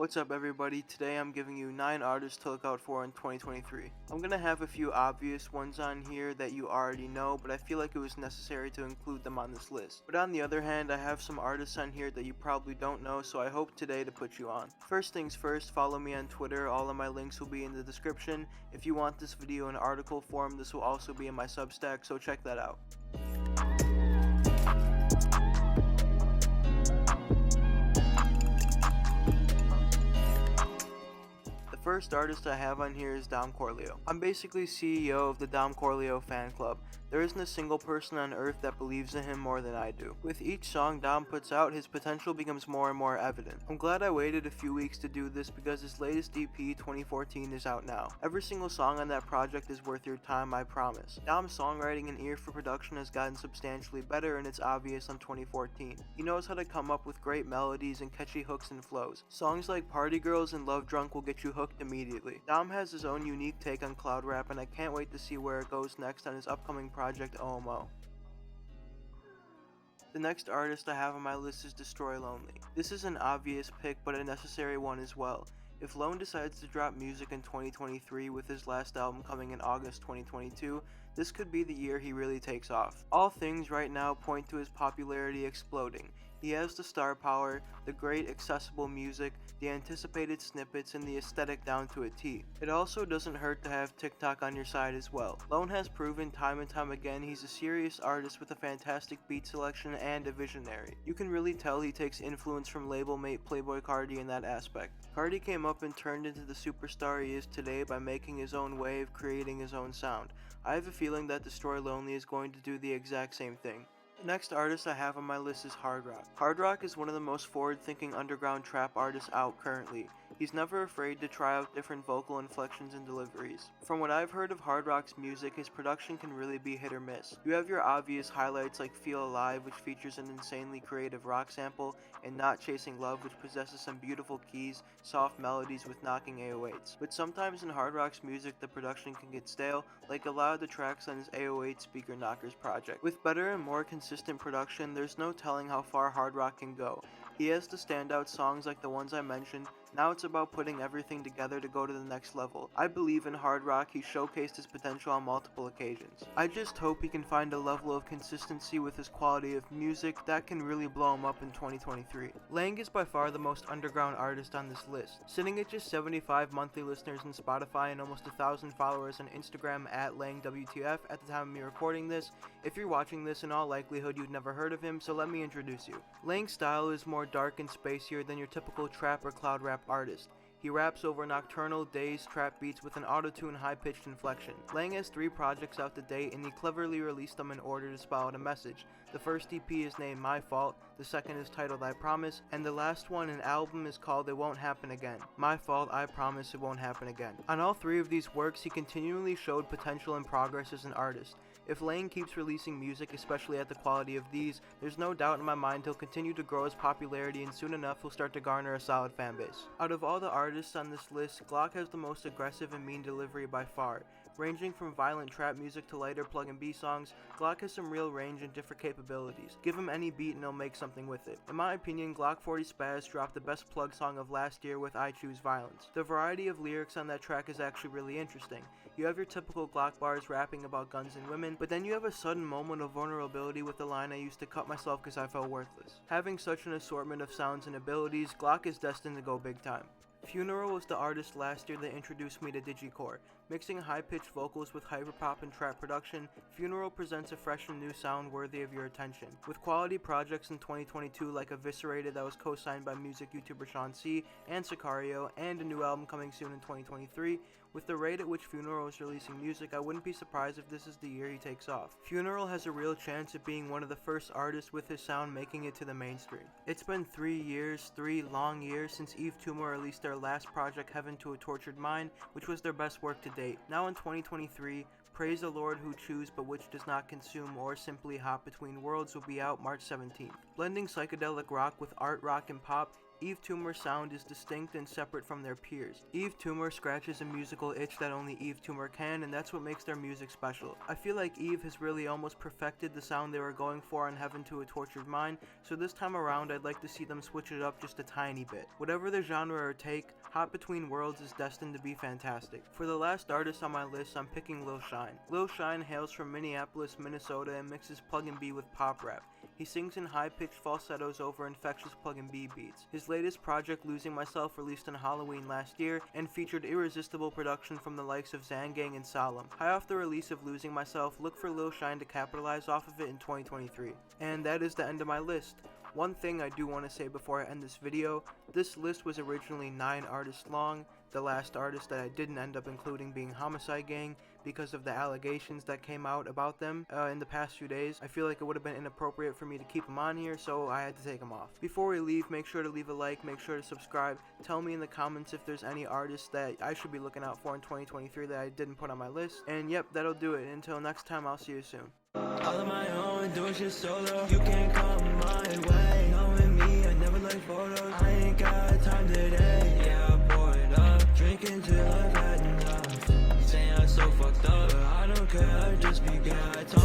What's up everybody, today I'm giving you 9 artists to look out for in 2023. I'm gonna have a few obvious ones on here that you already know, but I feel like it was necessary to include them on this list. But on the other hand, I have some artists on here that you probably don't know, so I hope today to put you on. First things first, follow me on Twitter, all of my links will be in the description. If you want this video in article form, this will also be in my Substack, so check that out. The first artist I have on here is Dom Corleo. I'm basically CEO of the Dom Corleo fan club. There isn't a single person on earth that believes in him more than I do. With each song Dom puts out, his potential becomes more and more evident. I'm glad I waited a few weeks to do this because his latest EP 2014 is out now. Every single song on that project is worth your time, I promise. Dom's songwriting and ear for production has gotten substantially better, and it's obvious on 2014. He knows how to come up with great melodies and catchy hooks and flows. Songs like Party Girls and Love Drunk will get you hooked immediately. Dom has his own unique take on cloud rap, and I can't wait to see where it goes next on his upcoming project OMO. The next artist I have on my list is Destroy Lonely. This is an obvious pick, but a necessary one as well. If Lone decides to drop music in 2023 with his last album coming in August 2022, this could be the year he really takes off. All things right now point to his popularity exploding. He has the star power, the great accessible music, the anticipated snippets, and the aesthetic down to a T. It also doesn't hurt to have TikTok on your side as well. Lone has proven time and time again he's a serious artist with a fantastic beat selection and a visionary. You can really tell he takes influence from label mate Playboi Carti in that aspect. Carti came up and turned into the superstar he is today by making his own wave, creating his own sound. I have a feeling that Destroy Lonely is going to do the exact same thing. The next artist I have on my list is Hard Rock. Hard Rock is one of the most forward-thinking underground trap artists out currently. He's never afraid to try out different vocal inflections and deliveries. From what I've heard of Hard Rock's music, his production can really be hit or miss. You have your obvious highlights like Feel Alive, which features an insanely creative rock sample, and Not Chasing Love, which possesses some beautiful keys, soft melodies with knocking 808s. But sometimes in Hard Rock's music, the production can get stale, like a lot of the tracks on his 808 Speaker Knockers project. With better and more consistent production, there's no telling how far Hard Rock can go. He has the standout songs like the ones I mentioned. Now it's about putting everything together to go to the next level. I believe in Hard Rock. He showcased his potential on multiple occasions. I just hope he can find a level of consistency with his quality of music that can really blow him up in 2023. Lang is by far the most underground artist on this list, sitting at just 75 monthly listeners on Spotify and almost 1,000 followers on Instagram at LangWTF at the time of me recording this. If you're watching this, in all likelihood you've never heard of him, so let me introduce you. Lang's style is more dark and spacier than your typical trap or cloud rap artist. He raps over nocturnal, dazed trap beats with an auto-tune high-pitched inflection. Lang has 3 projects out to date, and he cleverly released them in order to spell out a message. The first EP is named My Fault, the second is titled I Promise, and the last one, an album, is called It Won't Happen Again. My Fault, I Promise, It Won't Happen Again. On all 3 of these works, he continually showed potential and progress as an artist. If Lang keeps releasing music, especially at the quality of these, there's no doubt in my mind he'll continue to grow his popularity, and soon enough he'll start to garner a solid fanbase. Out of all the artists on this list, Glock has the most aggressive and mean delivery by far. Ranging from violent trap music to lighter plug-and-B songs, Glock has some real range and different capabilities. Give him any beat and he'll make something with it. In my opinion, Glock 40 Spaz dropped the best plug song of last year with I Choose Violence. The variety of lyrics on that track is actually really interesting. You have your typical Glock bars rapping about guns and women, but then you have a sudden moment of vulnerability with the line I used to cut myself cause I felt worthless. Having such an assortment of sounds and abilities, Glock is destined to go big time. Funeral was the artist last year that introduced me to digicore. Mixing high-pitched vocals with hyperpop and trap production, Funeral presents a fresh and new sound worthy of your attention. With quality projects in 2022 like Eviscerated that was co-signed by music YouTuber Sean C. and Sicario, and a new album coming soon in 2023, with the rate at which Funeral is releasing music, I wouldn't be surprised if this is the year he takes off. Funeral has a real chance of being one of the first artists with his sound making it to the mainstream. It's been 3 long years since Eve Tumor released their last project, Heaven to a Tortured Mind, which was their best work to date. Now in 2023, Praise the Lord Who Choose But Which Does Not Consume or simply Hop Between Worlds will be out March 17th. Blending psychedelic rock with art rock and pop, Eve Toomer's sound is distinct and separate from their peers. Eve Toomer scratches a musical itch that only Eve Toomer can, and that's what makes their music special. I feel like Eve has really almost perfected the sound they were going for on Heaven to a Tortured Mind, so this time around I'd like to see them switch it up just a tiny bit. Whatever the genre or take, Hot Between Worlds is destined to be fantastic. For the last artist on my list, I'm picking Lil Shine. Lil Shine hails from Minneapolis, Minnesota, and mixes plug and B with pop rap. He sings in high-pitched falsettos over infectious plug and B beats. His latest project, Losing Myself, released on Halloween last year and featured irresistible production from the likes of Zangang and Solemn. High off the release of Losing Myself, look for Lil Shine to capitalize off of it in 2023. And that is the end of my list. One thing I do want to say before I end this video, this list was originally 9 artists long, the last artist that I didn't end up including being Homicide Gang because of the allegations that came out about them in the past few days. I feel like it would have been inappropriate for me to keep them on here, so I had to take them off. Before we leave, make sure to leave a like, make sure to subscribe, tell me in the comments if there's any artists that I should be looking out for in 2023 that I didn't put on my list, and yep, that'll do it. Until next time, I'll see you soon. All on my own, doing shit solo. You can't come my way. Knowing me, I never like photos. I ain't got time today. Yeah, I pour it up, drinking till I've had enough. Saying I'm so fucked up, but I don't care, I just be good.